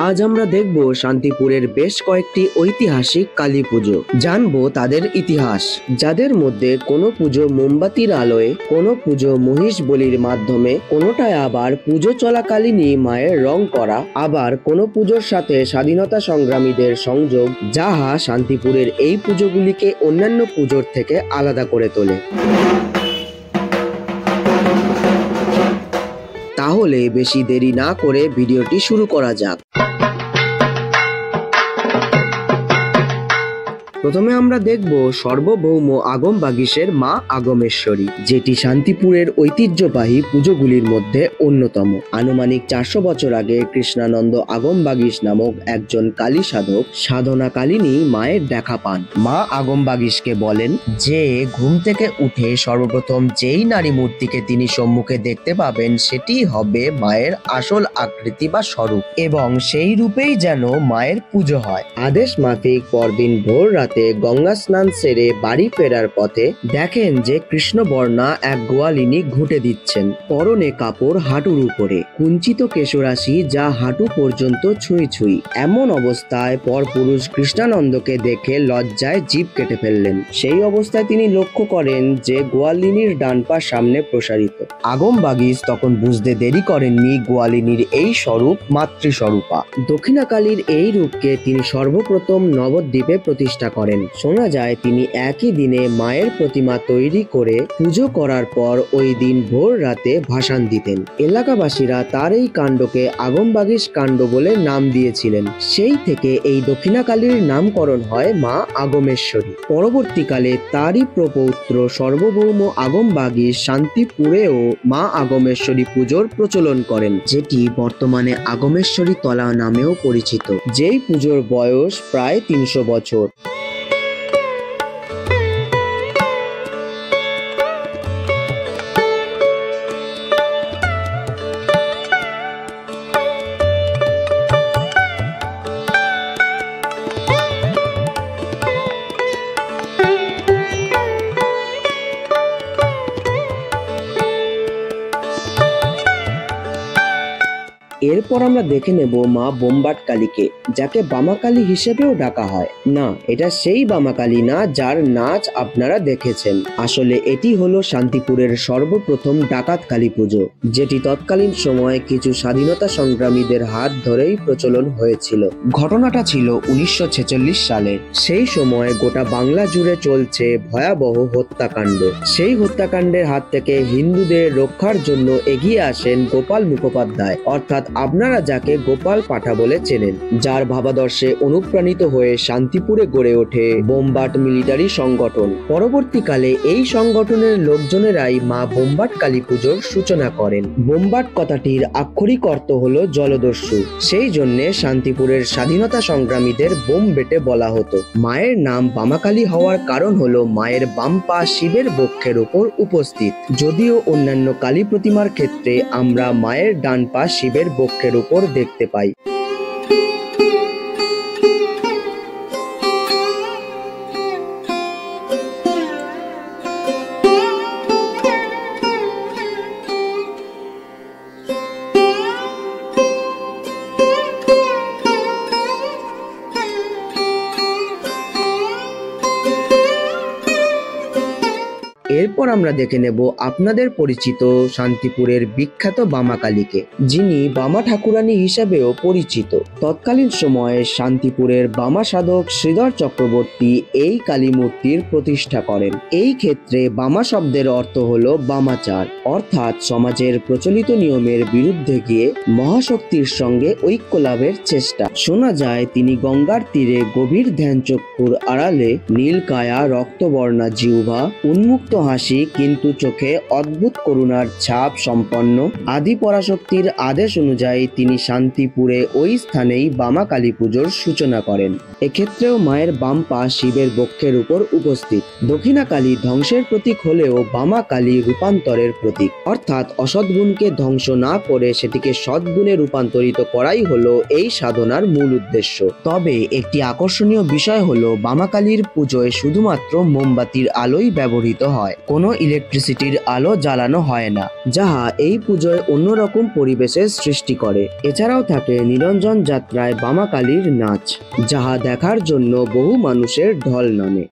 আজ আমরা দেখব শান্তিপুরের বেশ কয়েকটি ঐতিহাসিক কালী পুজো, জানবো তাদের ইতিহাস, যাদের মধ্যে কোনো পুজো মোমবাতির আলোয়, কোনো পুজো মহিষ বলির মাধ্যমে, কোনোটায় আবার পুজো চলাকালীনই মায়ের রং করা, আবার কোনো পুজোর সাথে স্বাধীনতা সংগ্রামীদের সংযোগ, যাহা শান্তিপুরের এই পুজোগুলিকে অন্যান্য পুজোর থেকে আলাদা করে তোলে। তাহলে বেশি দেরি না করে ভিডিওটি শুরু করা যাক। প্রথমে আমরা দেখব সর্বভৌম আগম বাগীশের মা আগমেশ্বরী, যেটি শান্তিপুরের ঐতিহ্যবাহী পুজোগুলির মধ্যে অন্যতম। আনুমানিক 400 বছর আগে কৃষ্ণানন্দ আগম বাগীশ নামক একজন কালী সাধক সাধনাকালীনই মায়ের দেখা পান। মা আগম বাগীশকে বলেন যে ঘুম থেকে উঠে সর্বপ্রথম যেই নারী মূর্তিকে তিনি সম্মুখে দেখতে পাবেন সেটি হবে মায়ের আসল আকৃতি বা স্বরূপ, এবং সেই রূপেই যেন মায়ের পুজো হয়। আদেশ মাফিক পরদিন ভোর রাতে গঙ্গা স্নান সেরে বাড়ি ফেরার পথে দেখেন যে কৃষ্ণবর্ণা এক গোয়ালিনী ঘুঁটে দিচ্ছেন, পরনে কাপড় হাঁটুর উপরে, কুঞ্চিত কেশরাশি যা হাঁটু পর্যন্ত ছুঁই ছুঁই। এমন অবস্থায় পরপুরুষ কৃষ্ণানন্দকে দেখে লজ্জায় জিভ কেটে ফেললেন। সেই অবস্থায় তিনি লক্ষ্য করেন যে গোয়ালিনীর ডান পা সামনে প্রসারিত। আগম বাগীশ তখন বুঝতে দেরি করেননি গোয়ালিনীর এই স্বরূপ মাতৃস্বরূপা। দক্ষিণাকালীর এই রূপকে তিনি সর্বপ্রথম নবদ্বীপে প্রতিষ্ঠা করেন। শোনা যায় তিনি একই দিনে মায়ের প্রতিমা তৈরি করে পুজো করার পর ওই দিন ভোর রাতে ভাসান দিতেন। এলাকাবাসীরা তার এই কাণ্ডকে আগম বাগীশ কাণ্ড বলে নাম দিয়েছিলেন। সেই থেকে এই দক্ষিণাকালীর নামকরণ হয় মা আগমেশ্বরী। পরবর্তীকালে তারই প্রপৌত্র সর্বভৌম আগম বাগীশ শান্তিপুরেও মা আগমেশ্বরী পুজোর প্রচলন করেন, যেটি বর্তমানে আগমেশ্বরী তলা নামেও পরিচিত, যেই পুজোর বয়স প্রায় 300 বছর। এরপর আমরা দেখে নেব মা বোমবাট কালীকে, যাকে বামাকালী হিসেবেও ডাকা হয়। না, এটা সেই বামাকালী না যার নাচ আপনারা দেখেছেন। আসলে এটি হলো শান্তিপুরের সর্বপ্রথম ডাকাত কালী পুজো, যেটি তৎকালীন সময়ে কিছু স্বাধীনতা সংগ্রামীদের হাত ধরেই প্রচলন হয়েছিল। ঘটনাটা ছিল 1946 সালে। সেই সময় গোটা বাংলা জুড়ে চলছে ভয়াবহ হত্যাকাণ্ড। সেই হত্যাকাণ্ডের হাত থেকে হিন্দুদের রক্ষার জন্য এগিয়ে আসেন গোপাল মুখোপাধ্যায়, অর্থাৎ আপনারা যাকে গোপাল পাঠা বলে চেনেন, যার ভাবাদর্শে অনুপ্রাণিত হয়ে শান্তিপুরে গড়ে ওঠে বোমবাট মিলিটারি সংগঠন। পরবর্তীকালে এই সংগঠনের লোকজনেরাই মা বোমবাট কালী পুজোর সূচনা করেন। বোমবাট কথাটির আক্ষরিক অর্থ হলো জলদস্যু। সেই জন্যে শান্তিপুরের স্বাধীনতা সংগ্রামীদের বোম বেটে বলা হতো। মায়ের নাম বামাকালী হওয়ার কারণ হলো মায়ের বাম পা শিবের বক্ষের উপর উপস্থিত। যদিও অন্যান্য কালী প্রতিমার ক্ষেত্রে আমরা মায়ের ডান পা শিবের বক্ষের উপর দেখতে পাই। এরপর আমরা দেখে নেব আপনাদের পরিচিত শান্তিপুরের বিখ্যাত বামাকালীকে, যিনি বামা ঠাকুরানী হিসেবেও পরিচিত। তৎকালীন সময়ে শান্তিপুরের বামা সাধক শ্রীধর চক্রবর্তী এই কালী মূর্তির প্রতিষ্ঠা করেন। এই ক্ষেত্রে বামা শব্দের অর্থ হলো বামাচার, অর্থাৎ সমাজের প্রচলিত নিয়মের বিরুদ্ধে গিয়ে মহাশক্তির সঙ্গে ঐক্য লাভের চেষ্টা। শোনা যায় তিনি গঙ্গার তীরে গভীর ধ্যান চক্ষুর আড়ালে নীলকায়া রক্তবর্ণা জিহ্বা, উন্মুক্ত হাসি কিন্তু চোখে অদ্ভুত করুণার ছাপ সম্পন্ন আদি পরাশক্তির আদেশ অনুযায়ী তিনি শান্তিপুরে ওই স্থানেই বামা কালী পুজোর সূচনা করেন। এক্ষেত্রেও মায়ের বাম পা শিবের বক্ষের উপর উপস্থিত। দক্ষিণা কালী ধ্বংসের প্রতীক হলেও বামা কালী রূপান্তরের প্রতীক। প্রতীক। অর্থাৎ অসৎ গুণকে ধ্বংস না করে সেটিকে সদ্গুণে রূপান্তরিত করাই হলো এই সাধনার মূল উদ্দেশ্য। তবে একটি আকর্ষণীয় বিষয় হলো বামাকালীর পুজোয় শুধুমাত্র মোমবাতির আলোই ব্যবহৃত হয়, কোনো ইলেকট্রিসিটির আলো জ্বালানো হয় না, যাহা এই পুজোয় অন্যরকম পরিবেশের সৃষ্টি করে। এছাড়াও থাকে নিরঞ্জন যাত্রায় বামাকালীর নাচ, যাহা দেখার জন্য বহু মানুষের ঢল নামে।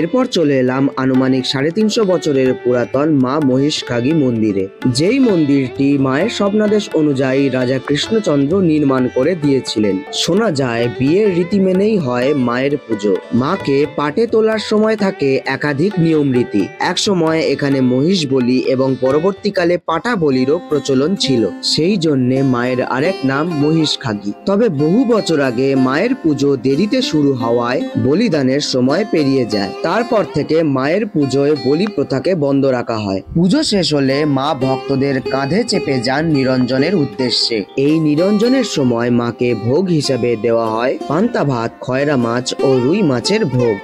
এরপর চলে এলাম আনুমানিক 350 বছরের পুরাতন মা মহিষকাগী মন্দিরে। যেই মন্দিরটি মায়ের স্বপ্নাদেশ অনুযায়ী রাজা কৃষ্ণচন্দ্র নির্মাণ করে দিয়েছিলেন। শোনা যায় বিয়ের রীতি মেনেই হয় মায়ের পুজো। মাকে পাটে তোলার সময় থাকে একাধিক নিয়ম রীতি। এক সময় এখানে মহিষ বলি এবং পরবর্তীকালে পাটা বলিরও প্রচলন ছিল, সেই জন্যে মায়ের আরেক নাম মহিষকাগী। তবে বহু বছর আগে মায়ের পুজো দেরিতে শুরু হওয়ায় বলিদানের সময় পেরিয়ে যায়। তারপর থেকে মায়ের পুজোয় বলি প্রথাকে বন্ধ রাখা হয়। পুজো শেষ হলে মা ভক্তদের কাঁধে চেপে যান নিরঞ্জনের উদ্দেশ্যে। এই নিরঞ্জনের সময় মাকে ভোগ হিসাবে দেওয়া হয় পান্তা ভাত, খয়রা মাছ ও রুই মাছের ভোগ।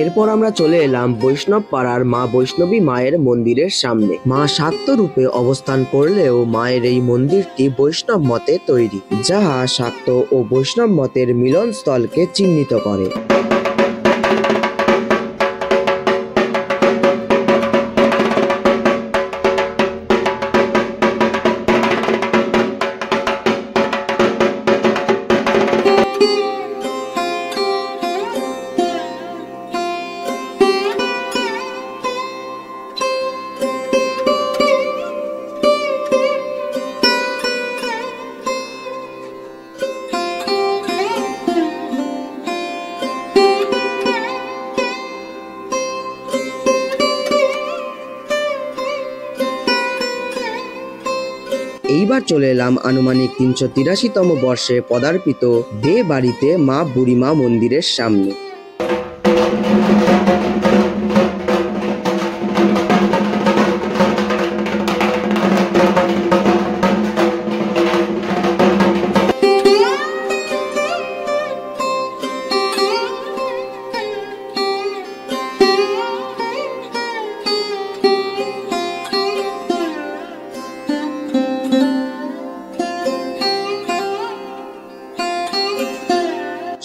এরপর আমরা চলে এলাম বৈষ্ণব পাড়ার মা বৈষ্ণবী মায়ের মন্দিরের সামনে। মা শাক্ত রূপে অবস্থান করলেও মায়ের এই মন্দিরটি বৈষ্ণব মতে তৈরি, যাহা শাক্ত ও বৈষ্ণব মতের মিলনস্থলকে চিহ্নিত করে। এইবার চলে এলাম আনুমানিক 383তম বর্ষে পদার্পিত দে বাড়িতে মা বুড়িমা মন্দিরের সামনে।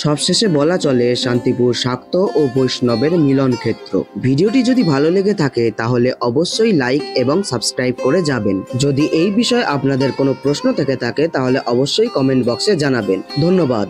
সবশেষে বলা চলে শান্তিপুর শাক্ত ও বৈষ্ণবের মিলন ক্ষেত্র। ভিডিওটি যদি ভালো লেগে থাকে তাহলে অবশ্যই লাইক এবং সাবস্ক্রাইব করে যাবেন। যদি এই বিষয়ে আপনাদের কোনো প্রশ্ন থেকে থাকে তাহলে অবশ্যই কমেন্ট বক্সে জানাবেন। ধন্যবাদ।